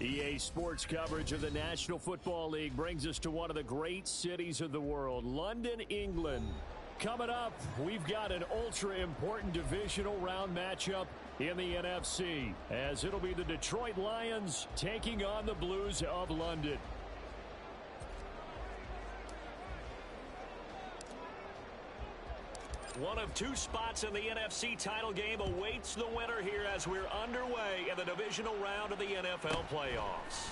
EA Sports coverage of the National Football League brings us to one of the great cities of the world, London, England. Coming up, we've got an ultra-important divisional round matchup in the NFC, as it'll be the Detroit Lions taking on the Blues of London. One of two spots in the NFC title game awaits the winner here as we're underway in the divisional round of the NFL playoffs.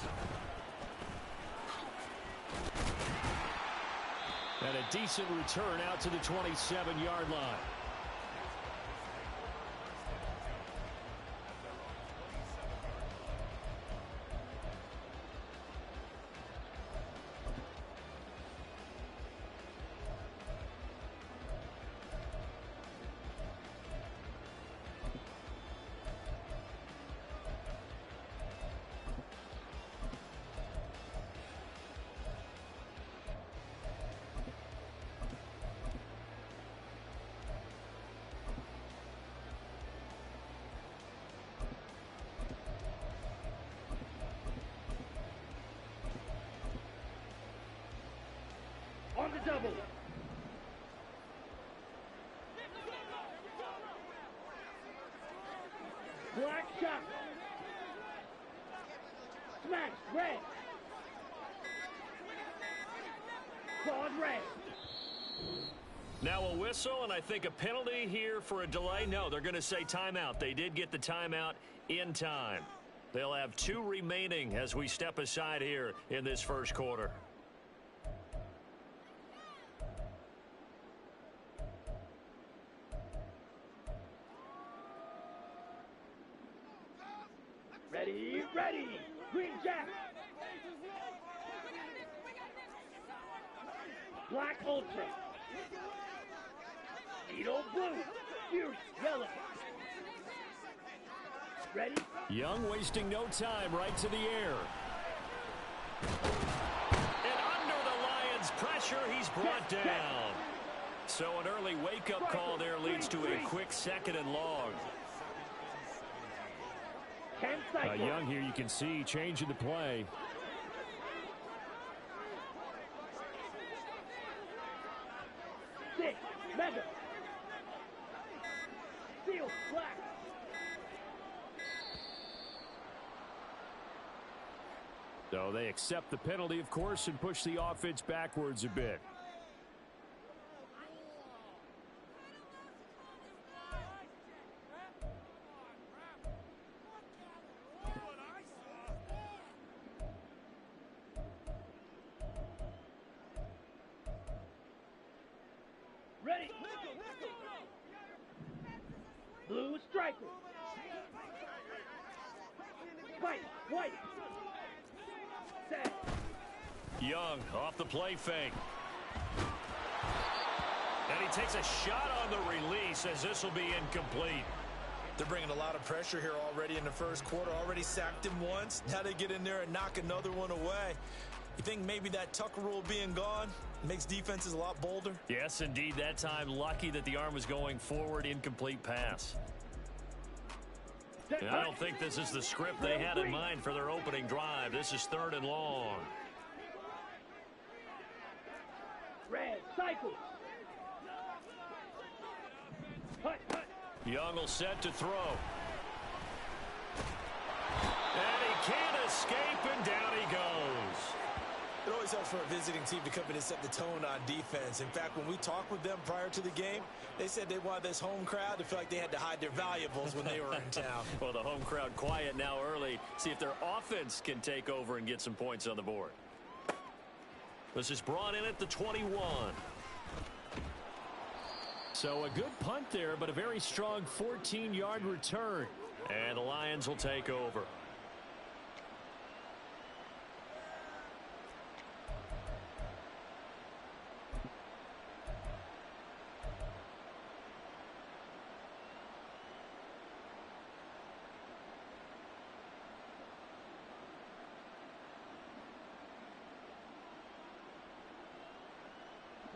And a decent return out to the 27-yard line. On the double. Black shot. Smash. Red. Clawed red. Now a whistle, and I think a penalty here for a delay. No, they're going to say timeout. They did get the timeout in time. They'll have two remaining as we step aside here in this first quarter. Ready, ready. Green Jack. Black Ultra. Needle blue. Fierce yellow. Ready? Young wasting no time, right to the air. And under the Lions' pressure, he's brought down. So an early wake-up call there leads to a quick second and long. Young here, you can see changing the play. Six, mega. Steel, black. So they accept the penalty, of course, and push the offense backwards a bit. Ready. Blue striker. White, white. Set. Young off the play fake. And he takes a shot on the release as this will be incomplete. They're bringing a lot of pressure here already in the first quarter. Already sacked him once. Now they get in there and knock another one away. You think maybe that Tucker rule being gone makes defenses a lot bolder? Yes, indeed. That time, lucky that the arm was going forward. Incomplete pass. And I don't think this is the script they had in mind for their opening drive. This is 3rd and long. Red, cycle. Hut, hut. Young will set to throw. And he can't escape, and down he goes. It always helps for a visiting team to come in and set the tone on defense. In fact, when we talked with them prior to the game, they said they wanted this home crowd to feel like they had to hide their valuables when they were in town. Well, the home crowd quiet now early. See if their offense can take over and get some points on the board. This is brought in at the 21. So a good punt there, but a very strong 14-yard return. And the Lions will take over.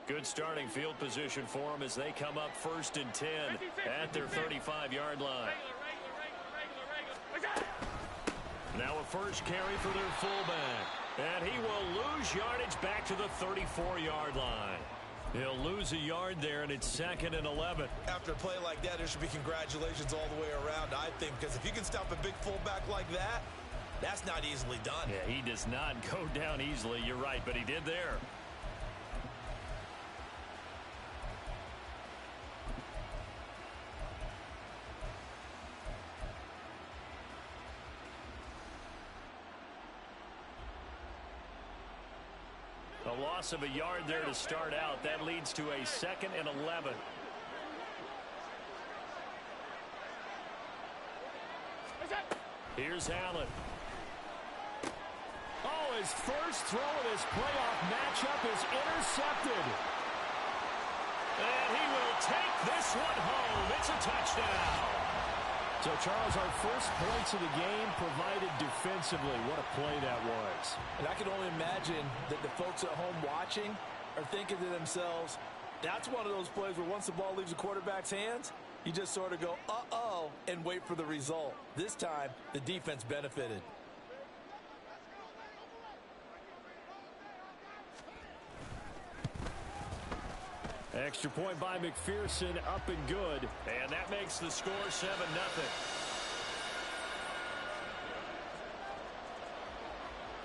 Good starting field position for them as they come up 1st and 10 at their 35-yard line. Now a first carry for their fullback. And he will lose yardage back to the 34-yard line. He'll lose a yard there, and it's 2nd and 11. After a play like that, there should be congratulations all the way around, I think, because if you can stop a big fullback like that, that's not easily done. Yeah, he does not go down easily. You're right, but he did there. A loss of a yard there to start out. That leads to a 2nd and 11. Here's Allen. Oh, his first throw of this playoff matchup is intercepted. And he will take this one home. It's a touchdown. So, Charles, our first points of the game provided defensively. What a play that was. And I can only imagine that the folks at home watching are thinking to themselves, that's one of those plays where once the ball leaves the quarterback's hands, you just sort of go, uh-oh, and wait for the result. This time, the defense benefited. Extra point by McPherson, up and good. And that makes the score 7-0.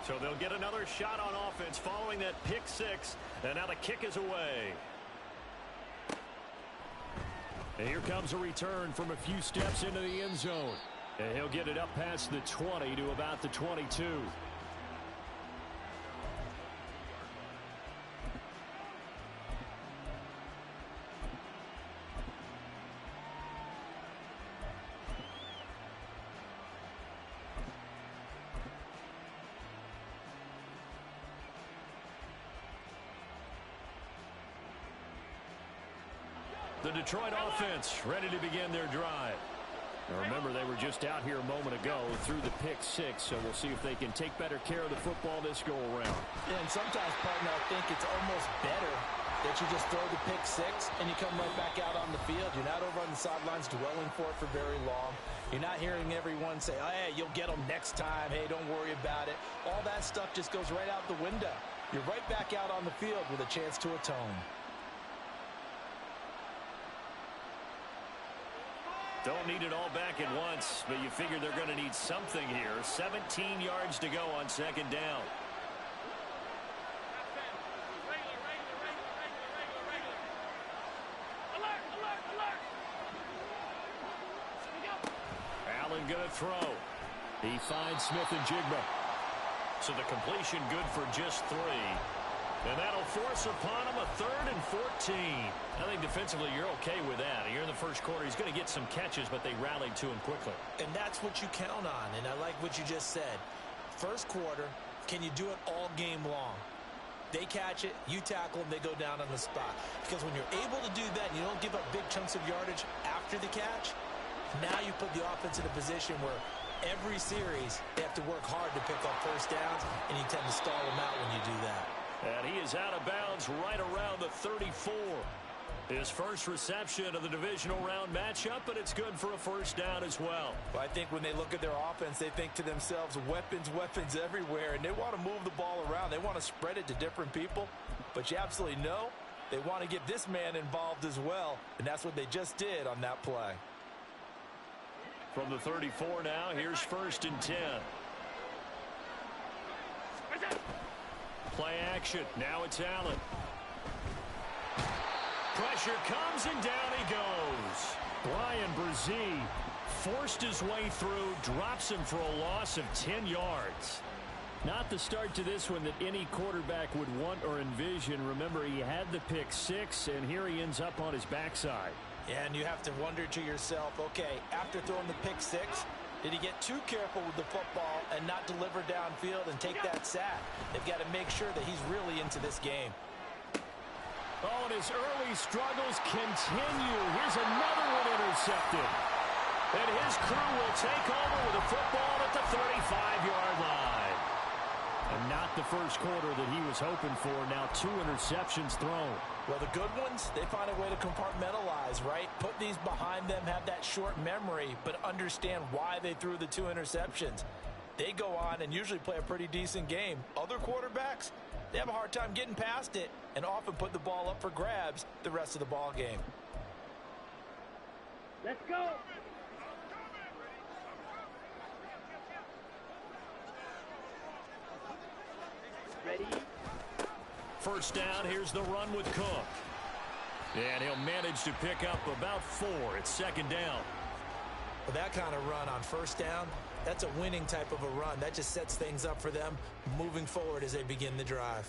So they'll get another shot on offense following that pick six. And now the kick is away. And here comes a return from a few steps into the end zone. And he'll get it up past the 20 to about the 22. The Detroit offense ready to begin their drive. Now remember, they were just out here a moment ago through the pick six, so we'll see if they can take better care of the football this go around. Yeah, and sometimes, partner, I think it's almost better that you just throw the pick six and you come right back out on the field. You're not over on the sidelines dwelling for it for very long. You're not hearing everyone say, oh, hey, you'll get them next time. Hey, don't worry about it. All that stuff just goes right out the window. You're right back out on the field with a chance to atone. Don't need it all back at once, but you figure they're going to need something here. 17 yards to go on 2nd down. Allen going to throw. He finds Smith and Jigba. So the completion good for just 3. And that'll force upon him a 3rd and 14. I think defensively you're okay with that. Here in the first quarter, he's going to get some catches, but they rallied to him quickly. And that's what you count on, and I like what you just said. First quarter, can you do it all game long? They catch it, you tackle them, they go down on the spot. Because when you're able to do that and you don't give up big chunks of yardage after the catch, now you put the offense in a position where every series they have to work hard to pick up first downs, and you tend to stall them out when you do that. And he is out of bounds right around the 34. His first reception of the divisional round matchup, but it's good for a first down as well. Well, I think when they look at their offense, they think to themselves, weapons, weapons everywhere, and they want to move the ball around. They want to spread it to different people, but you absolutely know they want to get this man involved as well, and that's what they just did on that play. From the 34 now, here's 1st and 10. Play action. Now it's Allen. Pressure comes, and down he goes. Brian Brzee forced his way through, drops him for a loss of 10 yards. Not the start to this one that any quarterback would want or envision. Remember, he had the pick six, and here he ends up on his backside. And you have to wonder to yourself, okay, after throwing the pick six, did he get too careful with the football and not deliver downfield and take that sack? They've got to make sure that he's really into this game. Oh, and his early struggles continue. Here's another one intercepted. And his crew will take over with a football at the 35-yard line. And not the first quarter that he was hoping for. Now 2 interceptions thrown. Well, the good ones, they find a way to compartmentalize, right? Put these behind them, have that short memory, but understand why they threw the 2 interceptions. they go on and usually play a pretty decent game. Other quarterbacks, they have a hard time getting past it and often put the ball up for grabs the rest of the ball game. Let's go. Ready? First down, here's the run with Cook. And he'll manage to pick up about 4. It's second down. With that kind of run on first down, that's a winning type of a run. That just sets things up for them moving forward as they begin the drive.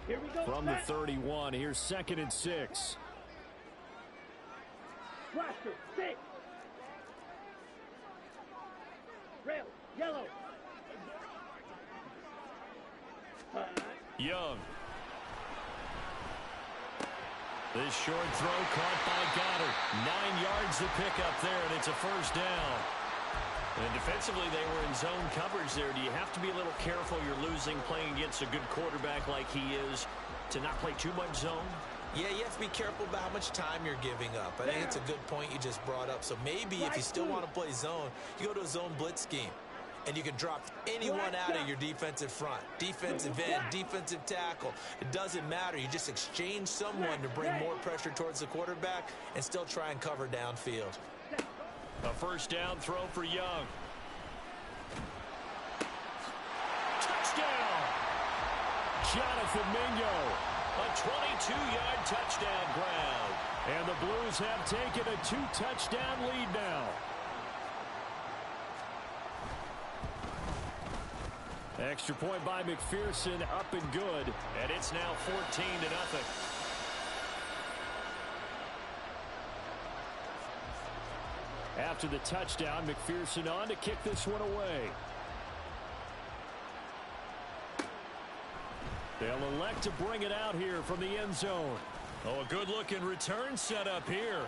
Here we go. From the 31, here's 2nd and 6. Blaster, 6. Rail, yellow. Young. This short throw caught by Goddard. 9 yards to pick up there, and it's a first down. And defensively, they were in zone coverage there. Do you have to be a little careful? You're losing playing against a good quarterback like he is to not play too much zone? Yeah, you have to be careful about how much time you're giving up. I think it's a good point you just brought up. So maybe if you still want to play zone, you go to a zone blitz scheme. And you can drop anyone out of your defensive front. Defensive end, defensive tackle. It doesn't matter. You just exchange someone to bring more pressure towards the quarterback and still try and cover downfield. A first down throw for Young. Touchdown! Jonathan Mingo. A 22-yard touchdown ground. And the Blues have taken a 2-touchdown lead now. Extra point by McPherson, up and good. And it's now 14-0. After the touchdown, McPherson on to kick this one away. They'll elect to bring it out here from the end zone. Oh, a good-looking return set up here.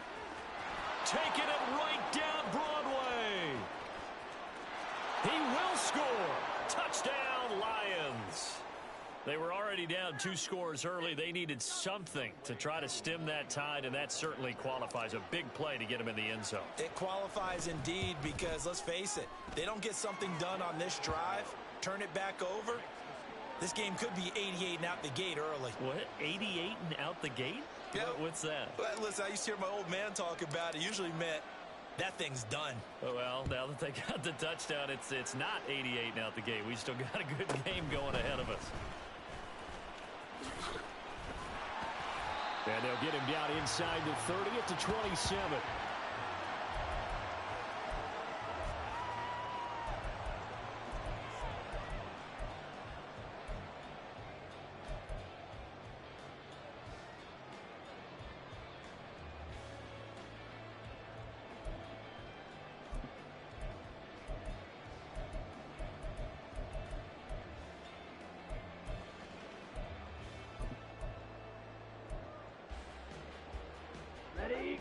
Taking it right down Broadway. He will score. Touchdown, Lions. They were already down 2 scores early. They needed something to try to stem that tide, and that certainly qualifies. A big play to get them in the end zone. It qualifies indeed because, let's face it, they don't get something done on this drive, turn it back over, this game could be 88 and out the gate early. What? 88 and out the gate? Yeah. What's that? Well, listen, I used to hear my old man talk about it. Usually meant that thing's done. Oh, well, now that they got the touchdown, it's not 88 and out the gate. We still got a good game going ahead of us. And they'll get him down inside the 30 at the 27.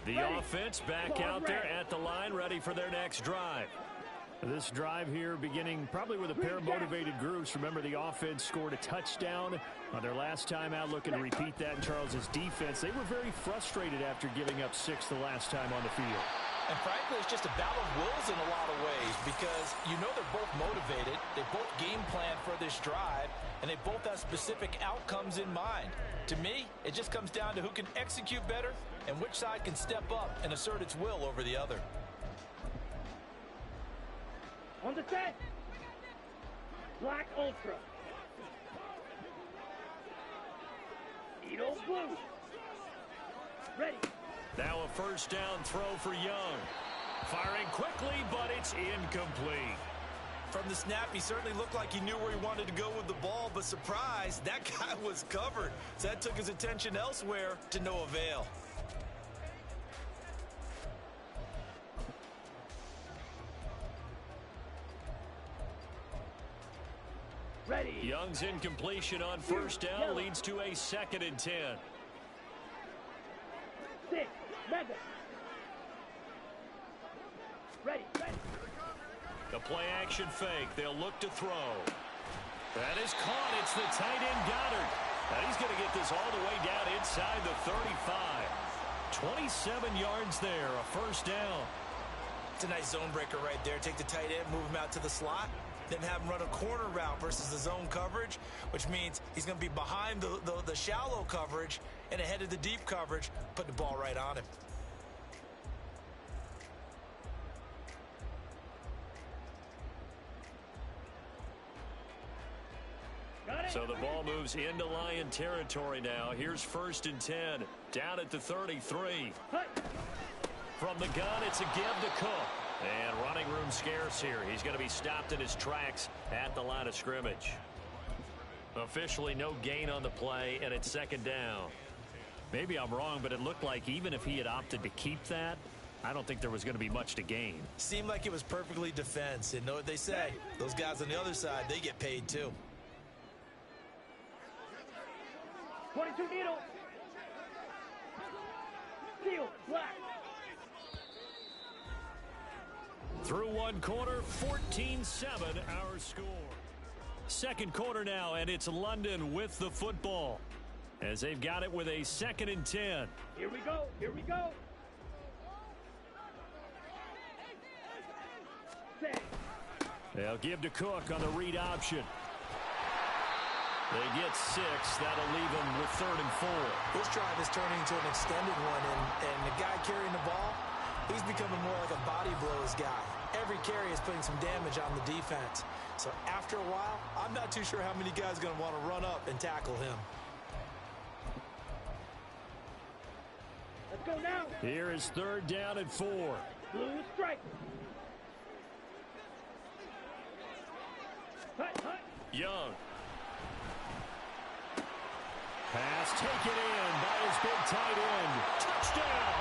The offense back out there at the line, ready for their next drive. This drive here beginning probably with a pair of motivated groups. Remember, the offense scored a touchdown on their last time out, looking to repeat that in Charles's defense. They were very frustrated after giving up 6 the last time on the field. And frankly, it's just a battle of wills in a lot of ways because you know they're both motivated, they both game plan for this drive, and they both have specific outcomes in mind. To me, it just comes down to who can execute better and which side can step up and assert its will over the other. On the set. Black Ultra. Edo Blue. Ready. Now a first down throw for Young. Firing quickly, but it's incomplete. From the snap, he certainly looked like he knew where he wanted to go with the ball, but surprise, that guy was covered. So that took his attention elsewhere to no avail. Ready. Young's incompletion on first down leads to a 2nd and 10. 6. Mega. Ready. The play action fake. They'll look to throw. That is caught. It's the tight end Goddard. And he's going to get this all the way down inside the 35. 27 yards there. A first down. It's a nice zone breaker right there. Take the tight end, move him out to the slot. then have him run a corner route versus the zone coverage, which means he's going to be behind the shallow coverage and ahead of the deep coverage, putting the ball right on him. So the ball moves into Lion territory now. Here's 1st and 10. Down at the 33. From the gun, it's a give to Cook. And running room scarce here. He's going to be stopped in his tracks at the line of scrimmage. Officially no gain on the play, and it's 2nd down. Maybe I'm wrong, but it looked like even if he had opted to keep that, I don't think there was going to be much to gain. Seemed like it was perfectly defense. And know what they say? Those guys on the other side, they get paid too. 22 needle. Steel, black. Through one quarter, 14-7 our score. Second quarter now, and it's London with the football as they've got it with a 2nd and 10. Here we go. Here we go. Set. They'll give to Cook on the read option. They get 6. That'll leave them with 3rd and 4. This drive is turning into an extended one, and the guy carrying the ball, he's becoming more like a body blows guy. Every carry is putting some damage on the defense. So after a while, I'm not too sure how many guys are going to want to run up and tackle him. Let's go now. Here is 3rd down and 4. Blue strike. Hut, hut. Young. Pass taken in by his big tight end. Touchdown!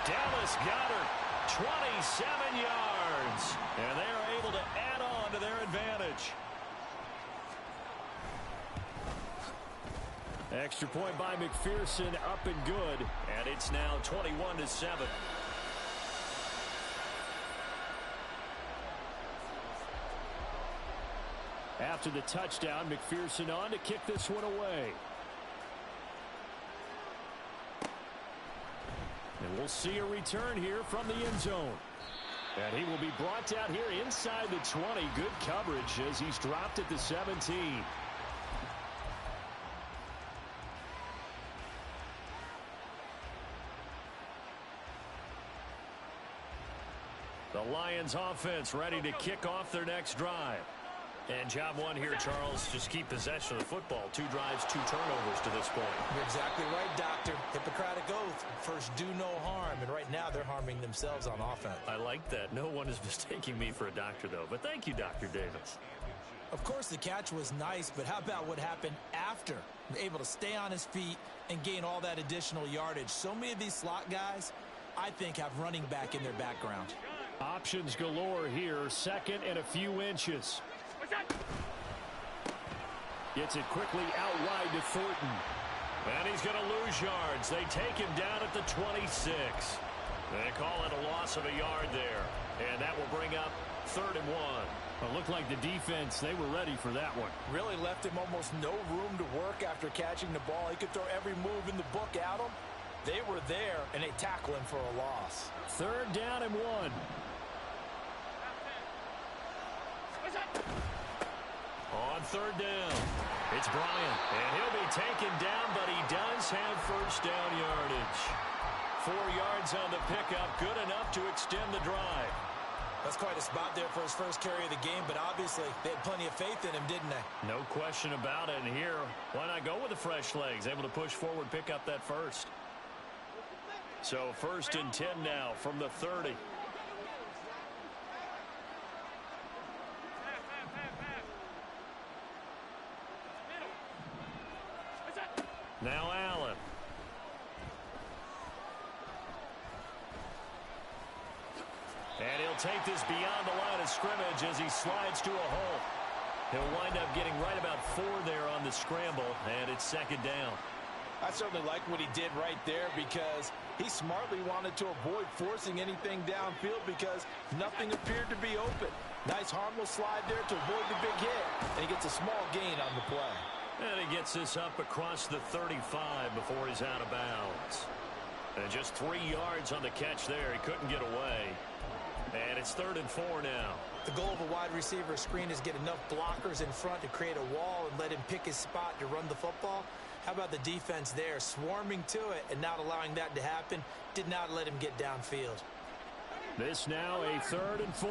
Dallas Goedert, 27 yards. And they are able to add on to their advantage. Extra point by McPherson, up and good. And it's now 21-7. After the touchdown, McPherson on to kick this one away. And we'll see a return here from the end zone. And he will be brought down here inside the 20. Good coverage as he's dropped at the 17. The Lions offense ready to kick off their next drive. And job one here, Charles, just keep possession of the football. 2 drives, 2 turnovers to this point. You're exactly right, Doctor. Hippocratic oath. First, do no harm. And right now, they're harming themselves on offense. I like that. No one is mistaking me for a doctor, though. But thank you, Dr. Davis. Of course, the catch was nice, but how about what happened after? Able to stay on his feet and gain all that additional yardage. So many of these slot guys, I think, have running back in their background. Options galore here. 2nd and a few inches. Gets it quickly out wide to Thornton. And he's going to lose yards. They take him down at the 26. They call it a loss of a yard there. And that will bring up 3rd and 1. It looked like the defense, they were ready for that one. Really left him almost no room to work after catching the ball. He could throw every move in the book at him. They were there, and they tackle him for a loss. 3rd down and 1. On 3rd down, it's Bryant, and he'll be taken down, but he does have 1st down yardage. 4 yards on the pickup, good enough to extend the drive. That's quite a spot there for his first carry of the game, but obviously they had plenty of faith in him, didn't they? No question about it, and here, why not go with the fresh legs? Able to push forward, pick up that 1st. So 1st and 10 now from the 30. Now Allen. And he'll take this beyond the line of scrimmage as he slides to a hole. He'll wind up getting right about 4 there on the scramble, and it's 2nd down. I certainly like what he did right there because he smartly wanted to avoid forcing anything downfield because nothing appeared to be open. Nice harmless slide there to avoid the big hit, and he gets a small gain on the play. And he gets this up across the 35 before he's out of bounds. And just 3 yards on the catch there. He couldn't get away. And it's 3rd and 4 now. The goal of a wide receiver screen is get enough blockers in front to create a wall and let him pick his spot to run the football. How about the defense there, swarming to it and not allowing that to happen? Did not let him get downfield. This now a 3rd and 4.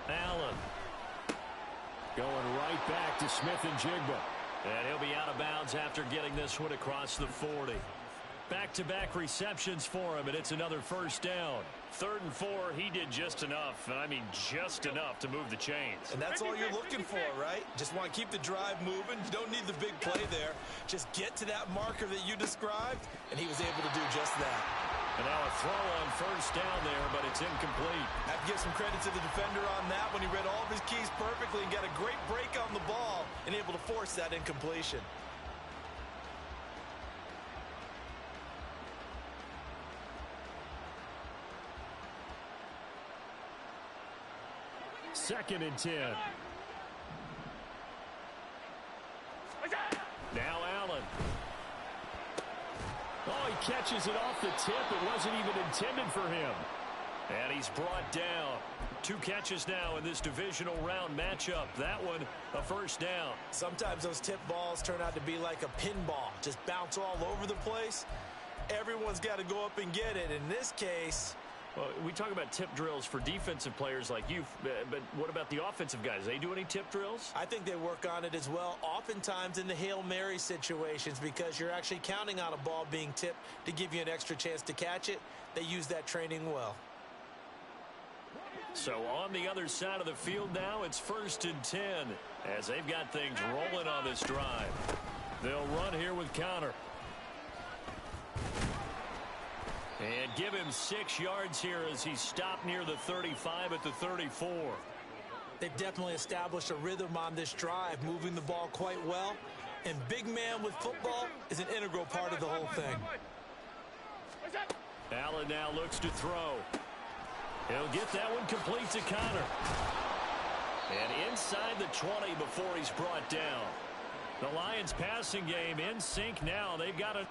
Allen. Going right back to Smith and Jigba. And he'll be out of bounds after getting this one across the 40. Back-to-back receptions for him, and it's another first down. 3rd and 4, he did just enough, and I mean just enough to move the chains. And that's all you're looking for, right? Just want to keep the drive moving. You don't need the big play there. Just get to that marker that you described, and he was able to do just that. And now a throw on first down there, but it's incomplete. I have to give some credit to the defender on that when he read all of his keys perfectly and got a great break on the ball and able to force that incompletion. Second and 10. Now Allen. Oh, he catches it off the tip. It wasn't even intended for him. And he's brought down. 2 catches now in this divisional round matchup. That one, a first down. Sometimes those tip balls turn out to be like a pinball. Just bounce all over the place. Everyone's got to go up and get it. In this case... Well, we talk about tip drills for defensive players like you, but what about the offensive guys? They do any tip drills? I think they work on it as well, oftentimes in the Hail Mary situations, because you're actually counting on a ball being tipped to give you an extra chance to catch it. They use that training well. So on the other side of the field now, it's 1st and 10 as they've got things rolling on this drive. They'll run here with Connor. And give him 6 yards here as he stopped near the 35 at the 34. They've definitely established a rhythm on this drive, moving the ball quite well. And big man with football is an integral part of the whole thing. Allen now looks to throw. He'll get that one complete to Connor. And inside the 20 before he's brought down. The Lions passing game in sync now. They've got a...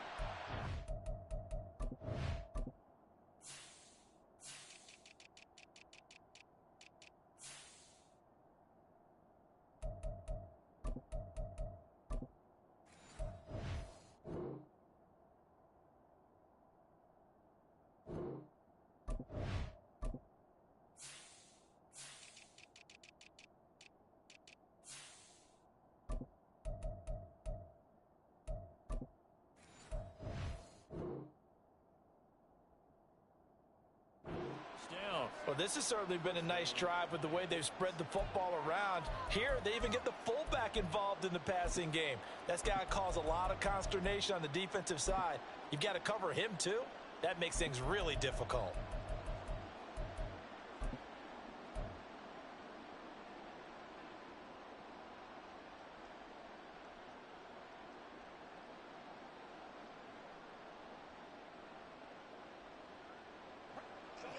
Well, this has certainly been a nice drive with the way they've spread the football around. Here, they even get the fullback involved in the passing game. That's got to cause a lot of consternation on the defensive side. You've got to cover him, too. That makes things really difficult.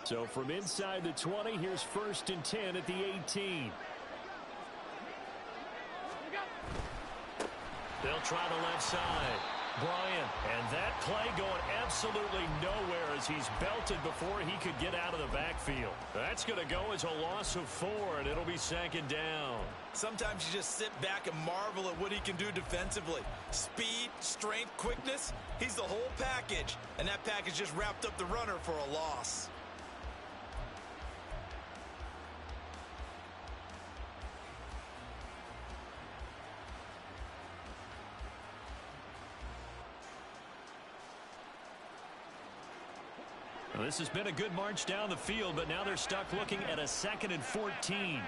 So from inside the 20, here's 1st and 10 at the 18. They'll try the left side. Bryant, and that play going absolutely nowhere as he's belted before he could get out of the backfield. That's going to go as a loss of 4, and it'll be 2nd down. Sometimes you just sit back and marvel at what he can do defensively. Speed, strength, quickness, he's the whole package. And that package just wrapped up the runner for a loss. Well, this has been a good march down the field, but now they're stuck looking at a 2nd and 14.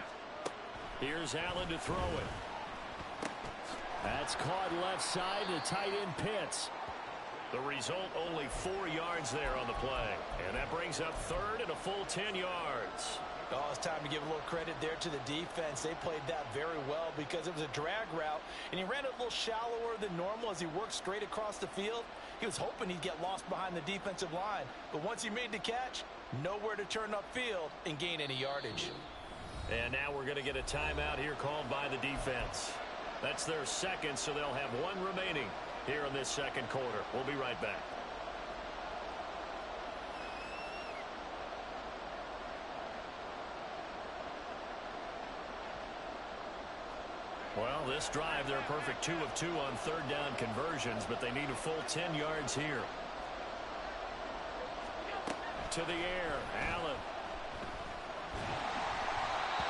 Here's Allen to throw it. That's caught left side to tight end Pitts. The result, only 4 yards there on the play. And that brings up 3rd and a full 10 yards. Oh, it's time to give a little credit there to the defense. They played that very well because it was a drag route, and he ran it a little shallower than normal as he worked straight across the field. He was hoping he'd get lost behind the defensive line, but once he made the catch, nowhere to turn upfield and gain any yardage. And now we're going to get a timeout here called by the defense. That's their 2nd, so they'll have 1 remaining. here in this second quarter. We'll be right back. Well, this drive, they're a perfect 2 of 2 on third down conversions, but they need a full 10 yards here. To the air, Allen.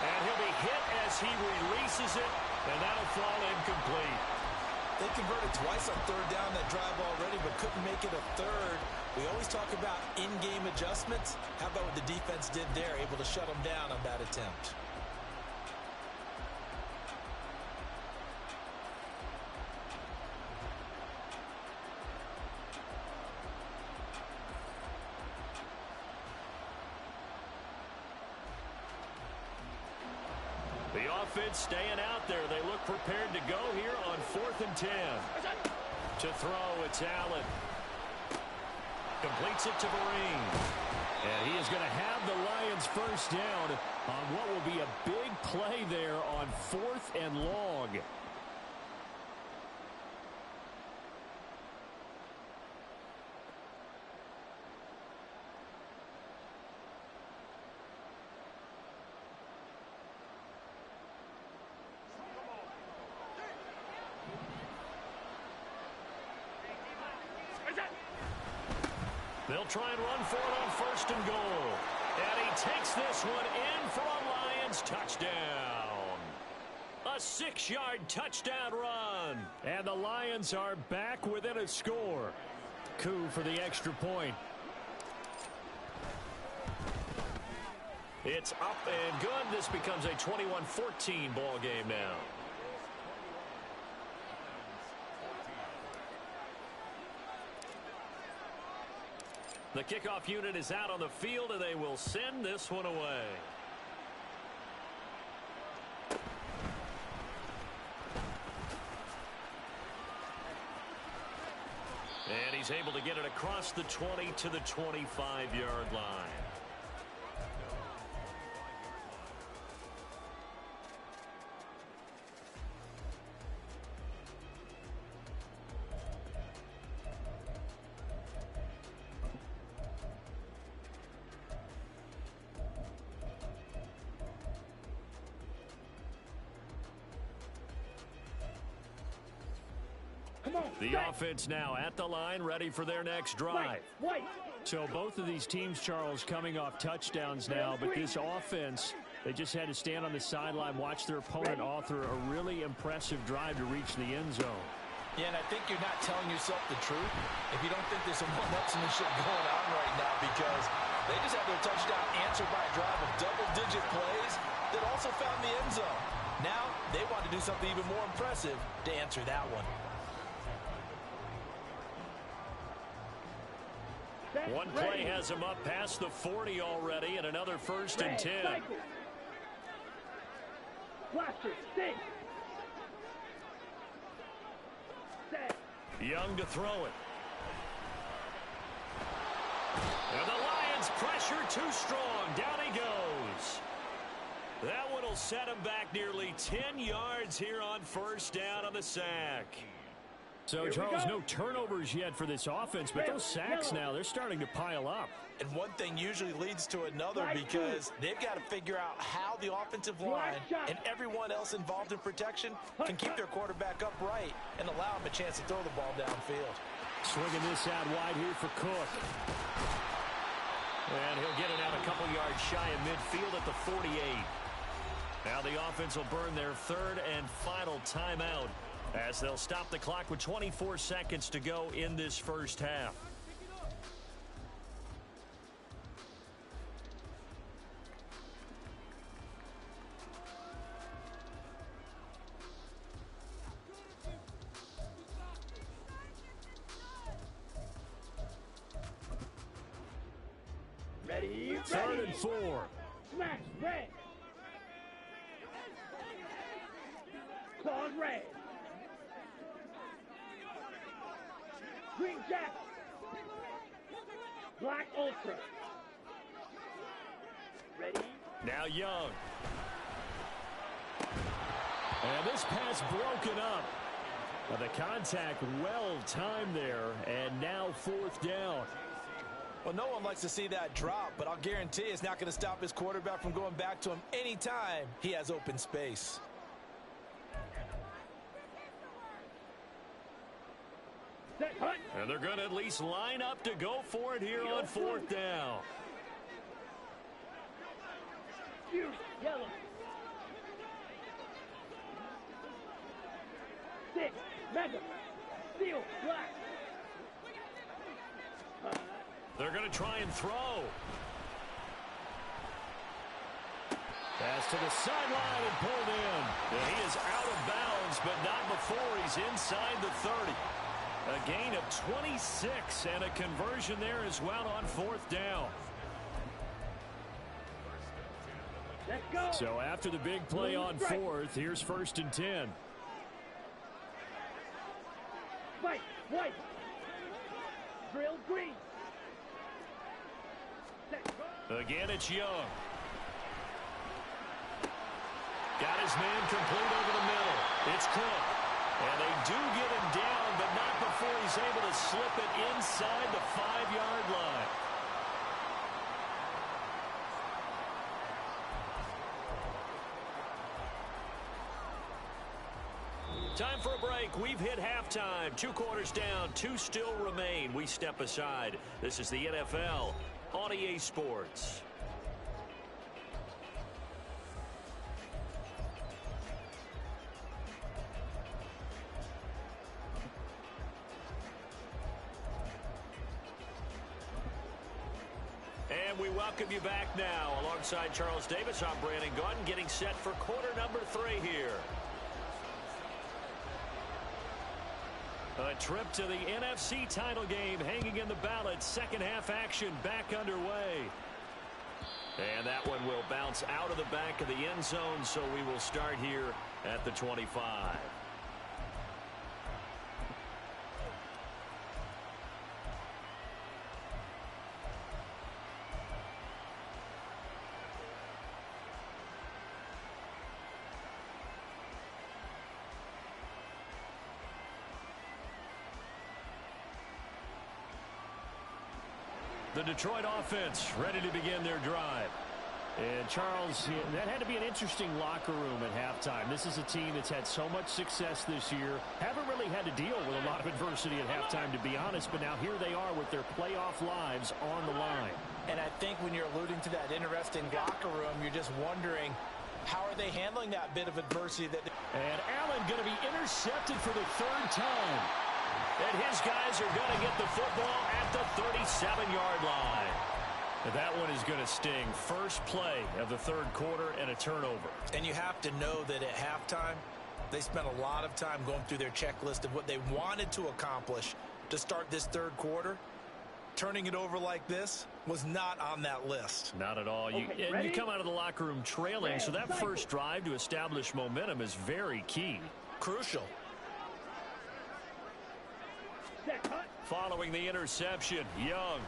And he'll be hit as he releases it, and that'll fall incomplete. They converted twice on third down that drive already, but couldn't make it a third. We always talk about in-game adjustments. How about what the defense did there, able to shut them down on that attempt? The offense staying out there. They look prepared to go here on 4th and 10. To throw, it's Allen. Completes it to Vereen. And he is going to have the Lions first down on what will be a big play there on 4th and long. They'll try and run for it on 1st and goal. And he takes this one in for a Lions touchdown. A 6-yard touchdown run. And the Lions are back within a score. Coup for the extra point. It's up and good. This becomes a 21-14 ball game now. The kickoff unit is out on the field, and they will send this one away. And he's able to get it across the 20 to the 25-yard line. The offense now at the line, ready for their next drive. So both of these teams, Charles, coming off touchdowns now, but this offense, they just had to stand on the sideline, watch their opponent author a really impressive drive to reach the end zone. Yeah, and I think you're not telling yourself the truth if you don't think there's some one-upsmanship going on right now, because they just had their touchdown answered by a drive of double-digit plays that also found the end zone. Now they want to do something even more impressive to answer that one. One play has him up past the 40 already, and another 1st and 10. Young to throw it. And the Lions pressure too strong. Down he goes. That one will set him back nearly 10 yards here on 1st down on the sack. So, Charles, no turnovers yet for this offense, but those sacks now, they're starting to pile up. And one thing usually leads to another, because they've got to figure out how the offensive line and everyone else involved in protection can keep their quarterback upright and allow him a chance to throw the ball downfield. Swinging this out wide here for Cook. And he'll get it out a couple yards shy of midfield at the 48. Now the offense will burn their 3rd and final timeout, as they'll stop the clock with 24 seconds to go in this first half. Ready, 3rd and 4. Smash, red. Claws, red. Green Jack. Black Ultra. Ready? Now Young. And this pass broken up. The contact well-timed there, and now fourth down. Well, no one likes to see that drop, but I'll guarantee it's not going to stop his quarterback from going back to him anytime he has open space. And they're going to at least line up to go for it here on fourth down. Yellow. 6, mega, steel, black. They're going to try and throw. Pass to the sideline and pulled in. And he is out of bounds, but not before he's inside the 30. A gain of 26 and a conversion there as well on fourth down. Let's go. So after the big play on fourth, here's 1st and 10. White, white. Drill green. Again, it's Young. Got his man complete over the middle. It's Cook. And they do get him down, but not before he's able to slip it inside the 5-yard line. Time for a break. We've hit halftime. 2 quarters down, 2 still remain. We step aside. This is the NFL on EA Sports. And we welcome you back now. Alongside Charles Davis, I'm Brandon Gunn, getting set for quarter number 3 here. A trip to the NFC title game hanging in the balance. Second half action back underway. And that one will bounce out of the back of the end zone, so we will start here at the 25. The Detroit offense ready to begin their drive. And Charles, that had to be an interesting locker room at halftime. This is a team that's had so much success this year. Haven't really had to deal with a lot of adversity at halftime, to be honest. But now here they are with their playoff lives on the line. And I think when you're alluding to that interesting locker room, you're just wondering, how are they handling that bit of adversity? And Allen going to be intercepted for the 3rd time. And his guys are going to get the football at the 37-yard line. That one is going to sting. First play of the 3rd quarter and a turnover. And you have to know that at halftime, they spent a lot of time going through their checklist of what they wanted to accomplish to start this 3rd quarter. Turning it over like this was not on that list. Not at all. You come out of the locker room trailing, so that first drive to establish momentum is very key. Crucial. Following the interception, Young.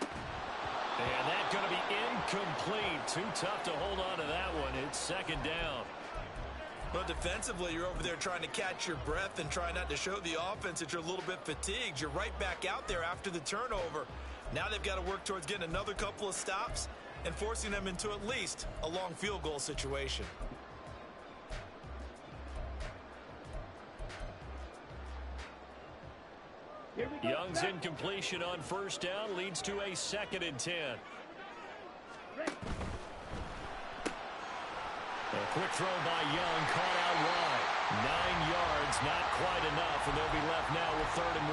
And that's going to be incomplete. Too tough to hold on to that one. It's 2nd down. But defensively, you're over there trying to catch your breath and try not to show the offense that you're a little bit fatigued. You're right back out there after the turnover. Now they've got to work towards getting another couple of stops and forcing them into at least a long field goal situation. Young's incompletion on 1st down leads to a 2nd and 10. A quick throw by Young, caught out wide. 9 yards, not quite enough, and they'll be left now with 3rd and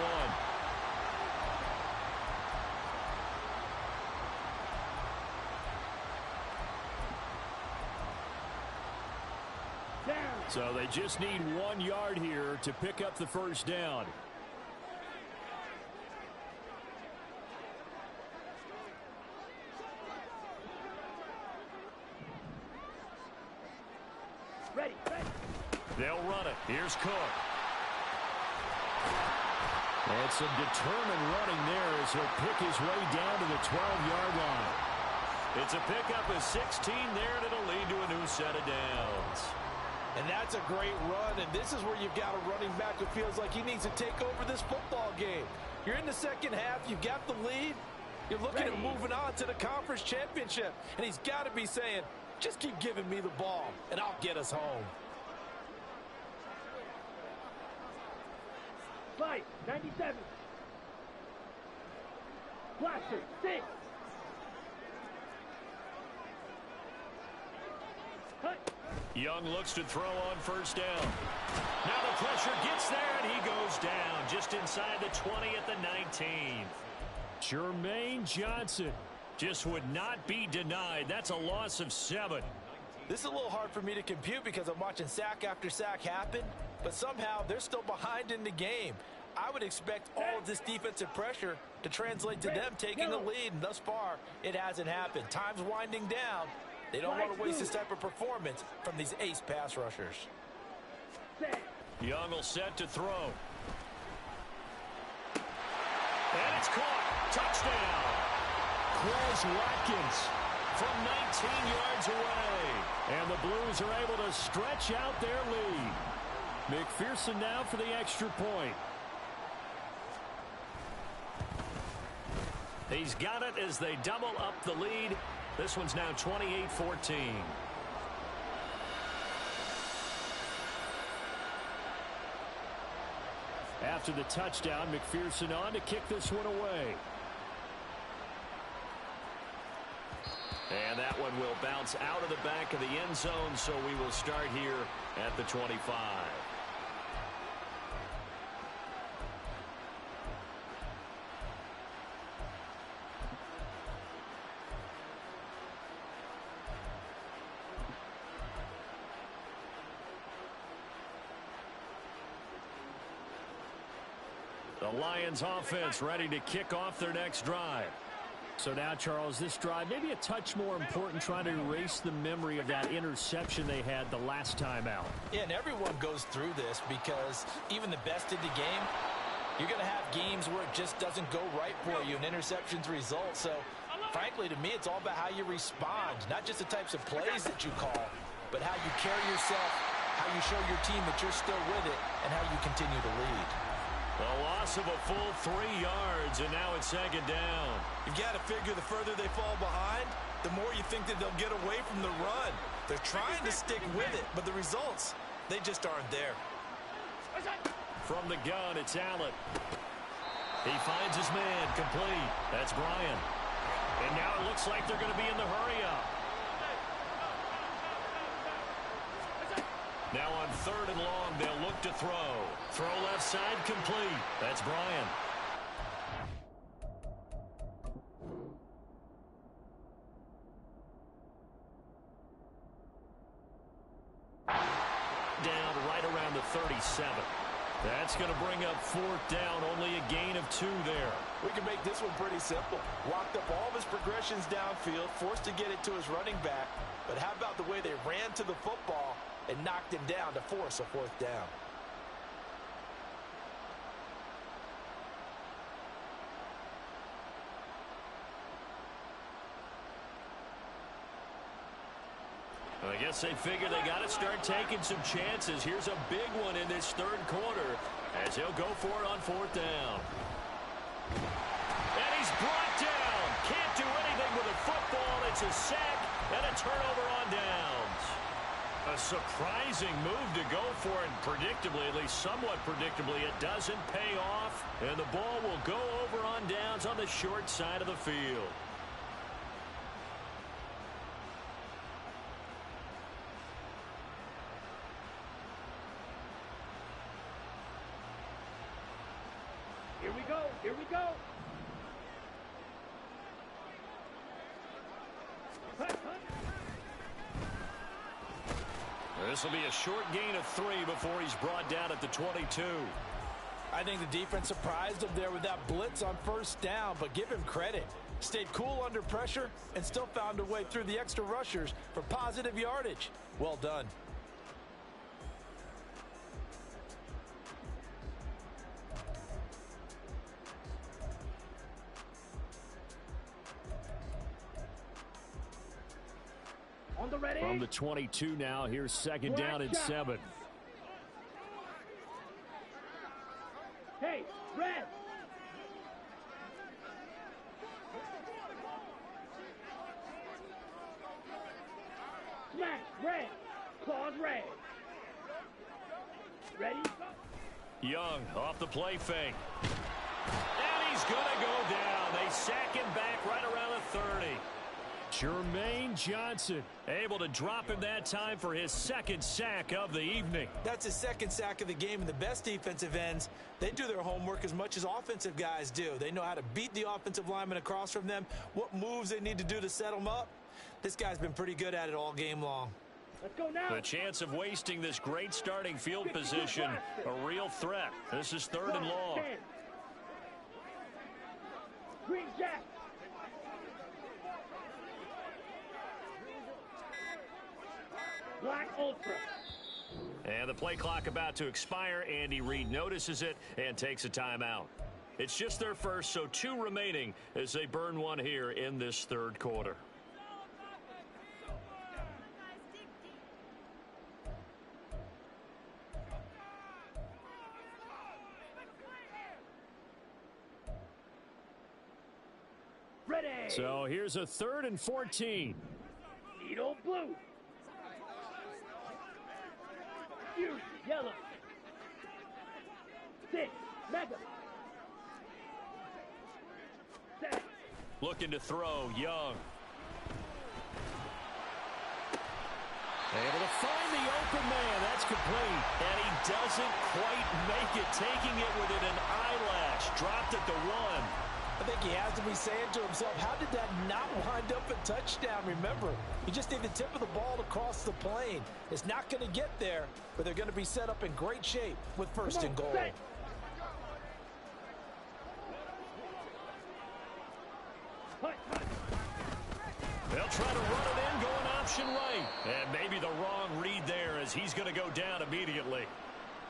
1. So they just need 1 yard here to pick up the 1st down. Ready. They'll run it. Here's Cook. And some determined running there as he'll pick his way down to the 12-yard line. It's a pickup of 16 there, and it'll lead to a new set of downs. And that's a great run, and this is where you've got a running back who feels like he needs to take over this football game. You're in the second half, you've got the lead, you're looking at moving on to the conference championship, and he's got to be saying, just keep giving me the ball, and I'll get us home. Fight, 97. Blaster, 6. Cut. Young looks to throw on first down. Now the pressure gets there, and he goes down just inside the 20 at the 19. Jermaine Johnson just would not be denied. That's a loss of 7. This is a little hard for me to compute because I'm watching sack after sack happen, but somehow they're still behind in the game. I would expect all of this defensive pressure to translate to them taking the lead, and thus far, it hasn't happened. Time's winding down. They don't want to waste this type of performance from these ace pass rushers. Young will set to throw. And it's caught. Touchdown. Quez Watkins From 19 yards away. and the Blues are able to stretch out their lead. McPherson now for the extra point. He's got it as they double up the lead. This one's now 28-14. After the touchdown, McPherson on to kick this one away. And that one will bounce out of the back of the end zone, so we will start here at the 25. The Lions offense ready to kick off their next drive. So now, Charles, this drive maybe a touch more important, trying to erase the memory of that interception they had the last time out. Yeah, and everyone goes through this because even the best in the game, you're going to have games where it just doesn't go right for you and interceptions result. So, frankly, to me, it's all about how you respond, not just the types of plays that you call, but how you carry yourself, how you show your team that you're still with it, and how you continue to lead. A loss of a full 3 yards, and now it's second down. You've got to figure the further they fall behind, the more you think that they'll get away from the run. They're trying to stick with it, but the results, they just aren't there. From the gun, it's Allen. He finds his man, complete. That's Bryan. And now it looks like they're going to be in the hurry-up. Now on 3rd and long, they'll look to throw. Throw left side, complete. That's Bryan. Down right around the 37. That's going to bring up 4th down, only a gain of 2 there. We can make this one pretty simple. Locked up all of his progressions downfield, forced to get it to his running back. But how about the way they ran to the football and knocked him down to force a 4th down? I guess they figure they got to start taking some chances. Here's a big one in this 3rd quarter as he'll go for it on 4th down. And he's brought down. Can't do anything with a football. It's a sack and a turnover on downs. A surprising move to go for it. Predictably, at least somewhat predictably, it doesn't pay off. And the ball will go over on downs on the short side of the field. Here we go. Here we go. This will be a short gain of 3 before he's brought down at the 22. I think the defense surprised him there with that blitz on 1st down, but give him credit. Stayed cool under pressure and still found a way through the extra rushers for positive yardage. Well done. On the ready. From the 22 now, here's second down and 7. Hey, red. Smash, red. Claws, red. Ready? Young off the play fake. And he's going to go down. They sack him back right around the 30. Jermaine Johnson Able to drop him that time for his second sack of the evening. That's his second sack of the game, and the best defensive ends, they do their homework as much as offensive guys do. They know how to beat the offensive lineman across from them, what moves they need to do to set them up. This guy's been pretty good at it all game long. Let's go now. The chance of wasting this great starting field position, a real threat. This is 3rd and long. 10. Green Jack. Black Ultra. And the play clock about to expire. Andy Reid notices it and takes a timeout. It's just their first, so 2 remaining as they burn one here in this 3rd quarter. Ready. So here's a 3rd and 14. Needle blue. Fusion yellow. 6. Mega. 7. Looking to throw, Young. Able to find the open man. That's complete. And he doesn't quite make it, taking it within an eyelash. Dropped at the 1. I think he has to be saying to himself, how did that not wind up a touchdown? Remember, you just need the tip of the ball to cross the plane. It's not going to get there, but they're going to be set up in great shape with 1st and goal. Set. They'll try to run it in, going option right. And maybe the wrong read there as he's going to go down immediately.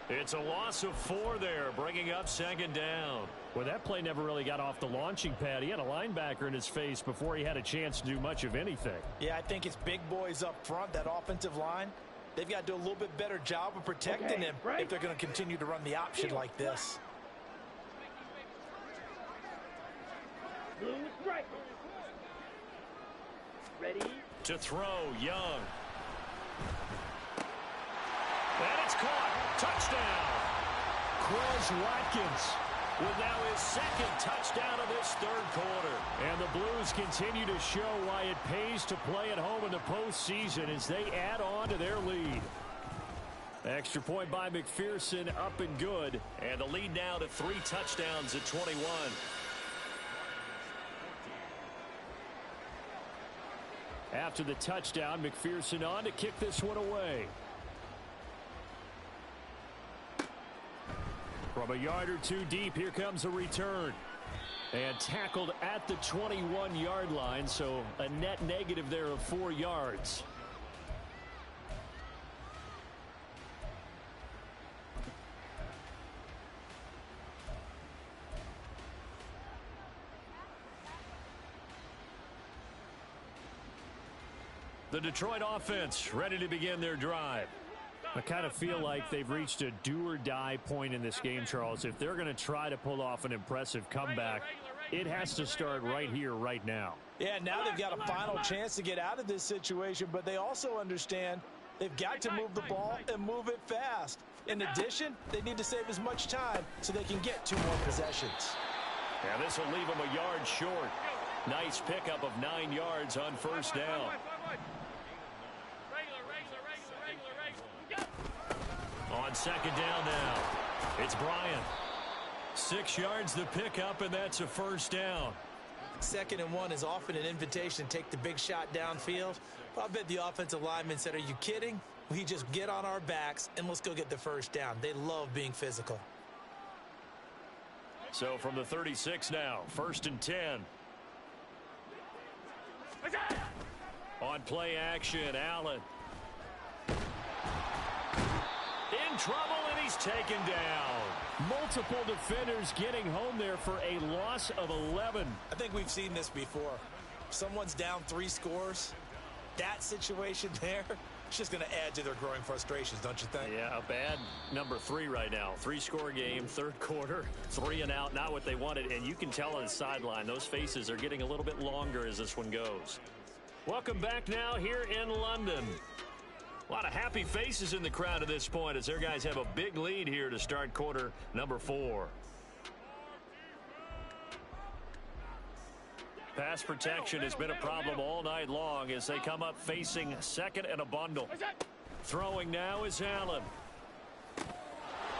It's a loss of 4 there, bringing up 2nd down. Well, that play never really got off the launching pad. He had a linebacker in his face before he had a chance to do much of anything. Yeah, I think it's big boys up front, that offensive line. They've got to do a little bit better job of protecting him if they're going to continue to run the option like this. Blue strike. Ready. To throw, Young. And it's caught. Touchdown. Quez Watkins with now his 2nd touchdown of this 3rd quarter. And the Blues continue to show why it pays to play at home in the postseason as they add on to their lead. Extra point by McPherson, up and good. And the lead now to 3 touchdowns at 21. After the touchdown, McPherson on to kick this one away. From a yard or 2 deep, here comes a return. And tackled at the 21-yard line, so a net negative there of 4 yards. The Detroit offense ready to begin their drive. I kind of feel like they've reached a do-or-die point in this game, Charles. If they're going to try to pull off an impressive comeback, it has to start right here, right now. Yeah, now they've got a final chance to get out of this situation, but they also understand they've got to move the ball and move it fast. In addition, they need to save as much time so they can get 2 more possessions. And this will leave them a yard short. Nice pickup of 9 yards on 1st down. On 2nd down now, it's Bryant. 6 yards the pickup, and that's a 1st down. 2nd and 1 is often an invitation to take the big shot downfield. But I bet the offensive lineman said, are you kidding? We just get on our backs and let's go get the 1st down. They love being physical. So from the 36 now, 1st and 10. On play action, Allen. In trouble, and he's taken down. Multiple defenders getting home there for a loss of 11. I think we've seen this before. Someone's down 3 scores. that situation there, it's just going to add to their growing frustrations, don't you think? Yeah, a bad number 3 right now. 3-score game, third quarter, 3 and out, not what they wanted. And you can tell on the sideline, those faces are getting a little bit longer as this one goes. Welcome back now here in London. A lot of happy faces in the crowd at this point as their guys have a big lead here to start quarter number 4. Pass protection has been a problem all night long as they come up facing second and a bundle. Throwing now is Allen.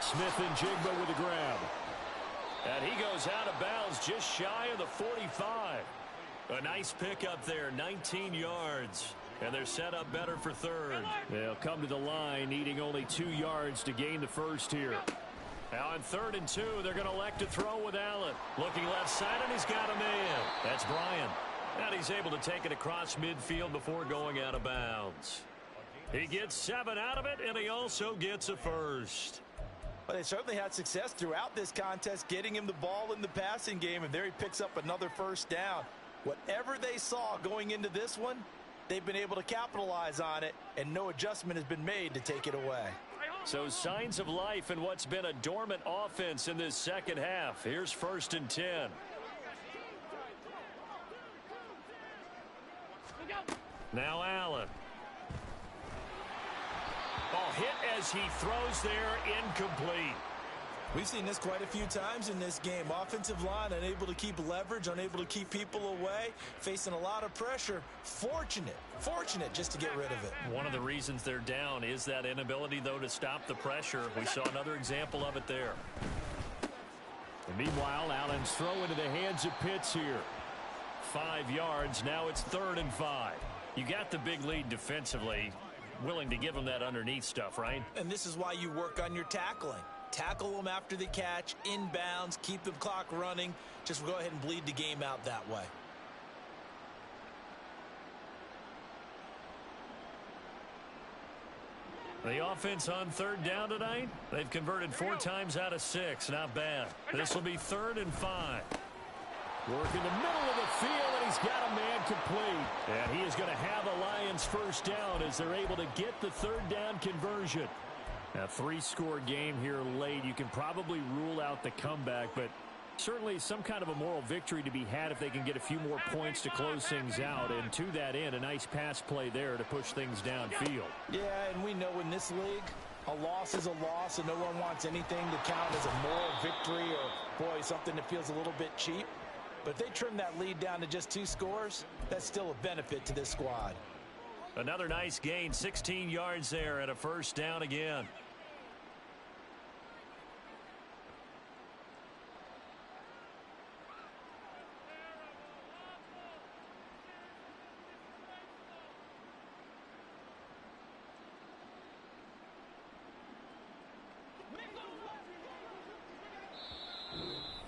Smith and Jigba with the grab. And he goes out of bounds just shy of the 45. A nice pickup there, 19 yards. And they're set up better for third. They'll come to the line needing only 2 yards to gain the first here. Now on 3rd and 2, they're going to elect to throw with Allen. Looking left side, and he's got a man. That's Bryant. And he's able to take it across midfield before going out of bounds. He gets 7 out of it, and he also gets a first. Well, they certainly had success throughout this contest, getting him the ball in the passing game, and there he picks up another first down. Whatever they saw going into this one, they've been able to capitalize on it, and no adjustment has been made to take it away. So signs of life in what's been a dormant offense in this second half. Here's 1st and 10. Now Allen. Ball hit as he throws there, incomplete. We've seen this quite a few times in this game. Offensive line unable to keep leverage, unable to keep people away, facing a lot of pressure. Fortunate just to get rid of it. One of the reasons they're down is that inability, though, to stop the pressure. We saw another example of it there. And meanwhile, Allen's throw into the hands of Pitts here. 5 yards. Now it's 3rd and 5. You got the big lead defensively. Willing to give them that underneath stuff, right? And this is why you work on your tackling. Tackle them after the catch, inbounds, keep the clock running. Just go ahead and bleed the game out that way. The offense on 3rd down tonight, they've converted 4 times out of 6. Not bad. This will be 3rd and 5. Work in the middle of the field, and he's got a man complete. And he is going to have the Lions first down as they're able to get the 3rd down conversion. A 3-score game here late. You can probably rule out the comeback, but certainly some kind of a moral victory to be had if they can get a few more points to close things out. And to that end, a nice pass play there to push things downfield. Yeah, and we know in this league, a loss is a loss, and no one wants anything to count as a moral victory or, boy, something that feels a little bit cheap. But if they trim that lead down to just 2 scores, that's still a benefit to this squad. Another nice gain, 16 yards there and a first down again.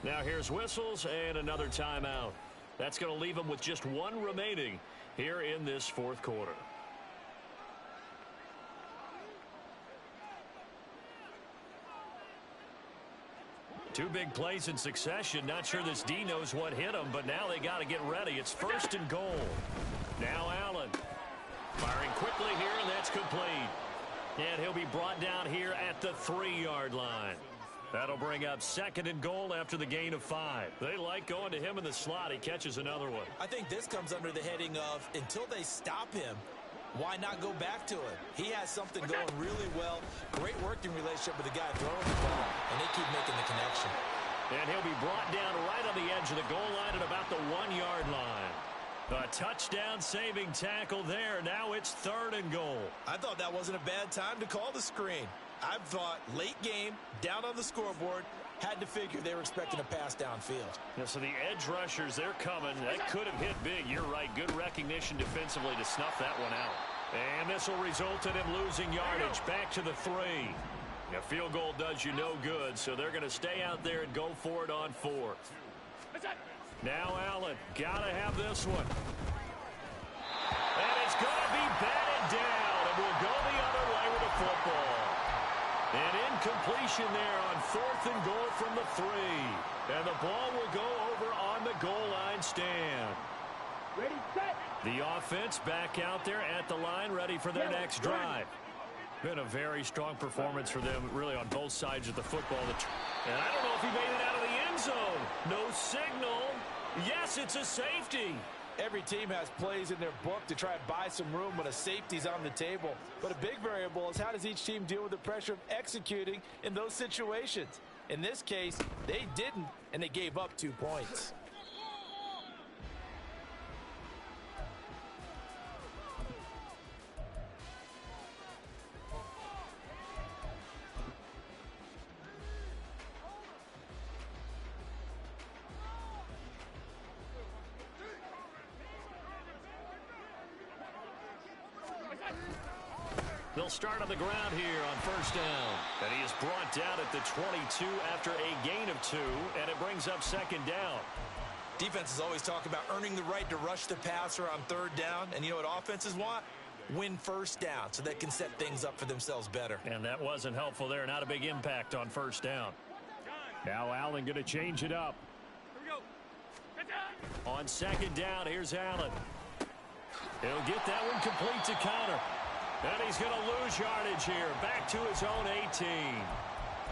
Now here's whistles and another timeout. That's going to leave them with just 1 remaining here in this 4th quarter. Two big plays in succession. Not sure this D knows what hit him, but now they got to get ready. It's 1st and goal. Now Allen firing quickly here, and that's complete. And he'll be brought down here at the 3-yard line. That'll bring up 2nd and goal after the gain of 5. They like going to him in the slot. He catches another one. I think this comes under the heading of until they stop him, why not go back to him? He has something going really well. Great working relationship with the guy throwing the ball, and they keep making the connection. And he'll be brought down right on the edge of the goal line at about the 1-yard line. A touchdown saving tackle there. Now it's 3rd and goal. I thought that wasn't a bad time to call the screen. I thought late game, down on the scoreboard, had to figure they were expecting a pass downfield. Yeah, so the edge rushers, they're coming. That could have hit big. You're right. Good recognition defensively to snuff that one out. And this will result in him losing yardage back to the 3. A field goal does you no good, so they're going to stay out there and go for it on 4th. Now Allen, got to have this one. And it's going to be batted down, and we'll go the other way with the football. An incompletion there on 4th and goal from the 3. And the ball will go over on the goal line stand. Ready, set. The offense back out there at the line, ready for their next drive. Been a very strong performance for them, really, on both sides of the football. And I don't know if he made it out of the end zone. No signal. Yes, it's a safety. Every team has plays in their book to try and buy some room when a safety's on the table. But a big variable is how does each team deal with the pressure of executing in those situations. In this case, they didn't, and they gave up 2 points. They'll start on the ground here on first down. And he is brought down at the 22 after a gain of 2, and it brings up second down. Defenses always talk about earning the right to rush the passer on third down. And you know what offenses want? Win first down so they can set things up for themselves better. And that wasn't helpful there. Not a big impact on first down. Now Allen going to change it up. Here we go. On second down, here's Allen. He'll get that one complete to Connor. And he's going to lose yardage here. Back to his own 18.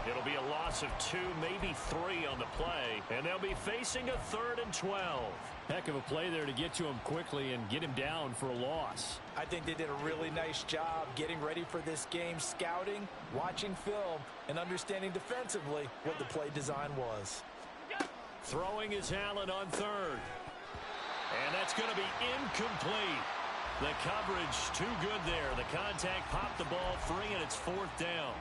It'll be a loss of 2, maybe 3 on the play. And they'll be facing a 3rd and 12. Heck of a play there to get to him quickly and get him down for a loss. I think they did a really nice job getting ready for this game, scouting, watching film, and understanding defensively what the play design was. Throwing is Allen on 3rd. And that's going to be incomplete. The coverage too good there. The contact popped the ball free, and it's 4th down.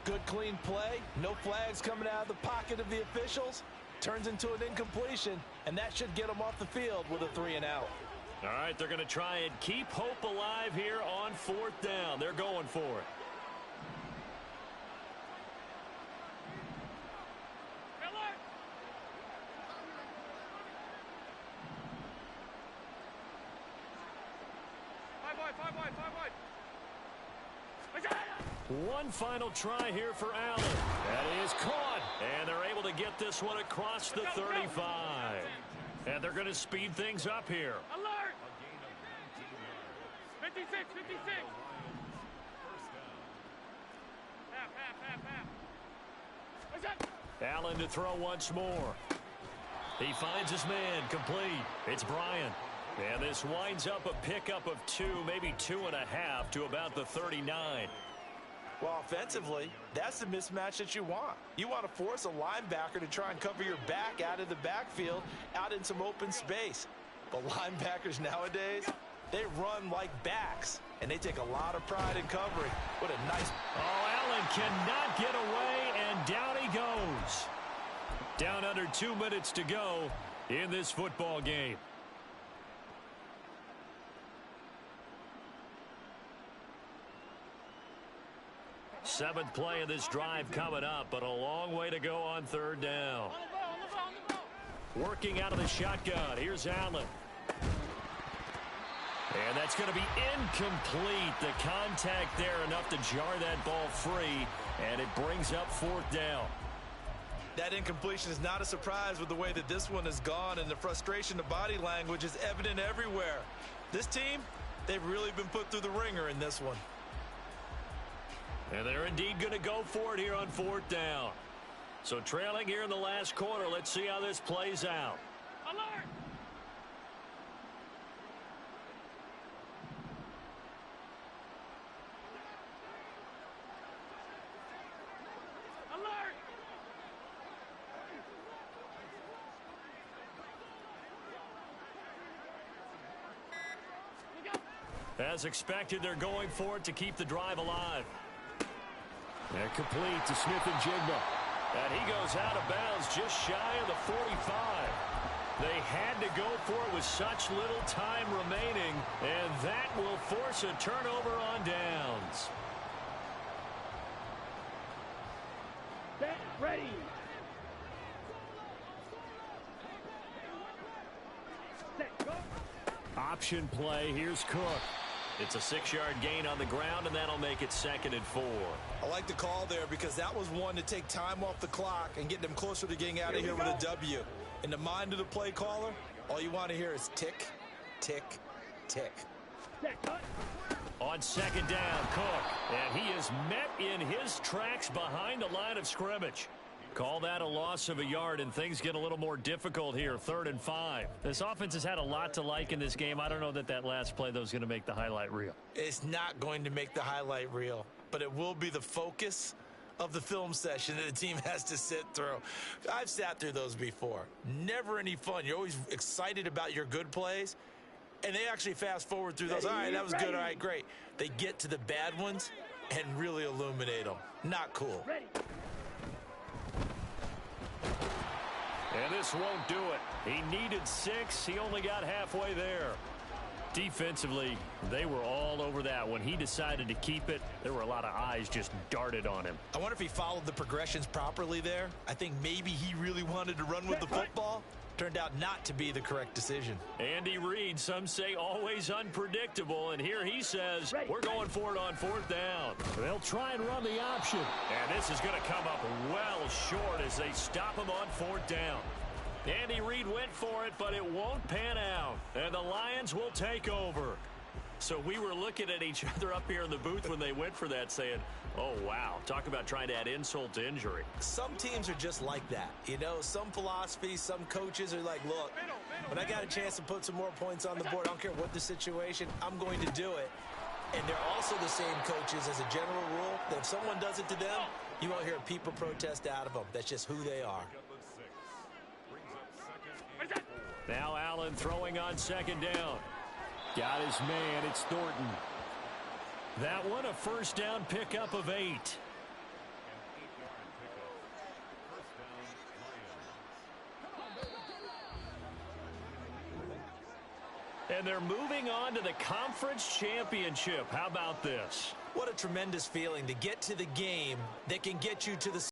Good, clean play. No flags coming out of the pocket of the officials. Turns into an incompletion, and that should get them off the field with a 3 and out. All right, they're going to try and keep hope alive here on 4th down. They're going for it. One final try here for Allen. That is caught. And they're able to get this one across the 35. And they're going to speed things up here. Alert! 56, 56. Half. Allen to throw once more. He finds his man complete. It's Bryant. And this winds up a pickup of 2, maybe 2.5 to about the 39. Well, offensively, that's the mismatch that you want. You want to force a linebacker to try and cover your back out of the backfield, out in some open space. But linebackers nowadays, they run like backs, and they take a lot of pride in covering. What a nice... Oh, Allen cannot get away, and down he goes. Down under 2 minutes to go in this football game. Seventh play of this drive coming up, but a long way to go on 3rd down. Working out of the shotgun. Here's Allen. And that's going to be incomplete. The contact there enough to jar that ball free, and it brings up 4th down. That incompletion is not a surprise with the way that this one has gone, and the frustration of body language is evident everywhere. This team, they've really been put through the ringer in this one. And they're indeed going to go for it here on 4th down. So trailing here in the last quarter, let's see how this plays out. Alert! Alert! As expected, they're going for it to keep the drive alive. And complete to Smith-Njigba. And he goes out of bounds just shy of the 45. They had to go for it with such little time remaining, and that will force a turnover on downs. Set, ready. Set, go. Option play. Here's Cook. It's a 6-yard gain on the ground, and that'll make it 2nd and 4. I like the call there because that was one to take time off the clock and get them closer to getting out of here with a W. In the mind of the play caller, all you want to hear is tick, tick, tick. Set, cut. On second down, Cook. And he is met in his tracks behind the line of scrimmage. Call that a loss of a yard, and things get a little more difficult here. 3rd and 5. This offense has had a lot to like in this game. I don't know that last play, though, is going to make the highlight reel. It's not going to make the highlight reel, but it will be the focus of the film session that the team has to sit through. I've sat through those before. Never any fun. You're always excited about your good plays, and they actually fast forward through those. All right, that was good. All right, great. They get to the bad ones and really illuminate them. Not cool. Ready. And this won't do it. He needed 6. He only got halfway there. Defensively, they were all over that. When he decided to keep it, there were a lot of eyes just darted on him. I wonder if he followed the progressions properly there. I think maybe he really wanted to run with the football. Turned out not to be the correct decision. Andy Reid, some say always unpredictable, and here he says, we're going for it on 4th down. They'll try and run the option. And this is going to come up well short as they stop him on 4th down. Andy Reid went for it, but it won't pan out, and the Lions will take over. So we were looking at each other up here in the booth when they went for that, saying, oh, wow, talk about trying to add insult to injury. Some teams are just like that. You know, some philosophies, some coaches are like, look, when I got a chance to put some more points on the board, I don't care what the situation, I'm going to do it. And they're also the same coaches as a general rule that if someone does it to them, you won't hear a peep or protest out of them. That's just who they are. Now Allen throwing on 2nd down. Got his man. It's Thornton. That one a 1st down pickup of 8. And they're moving on to the conference championship. How about this? What a tremendous feeling to get to the game that can get you to the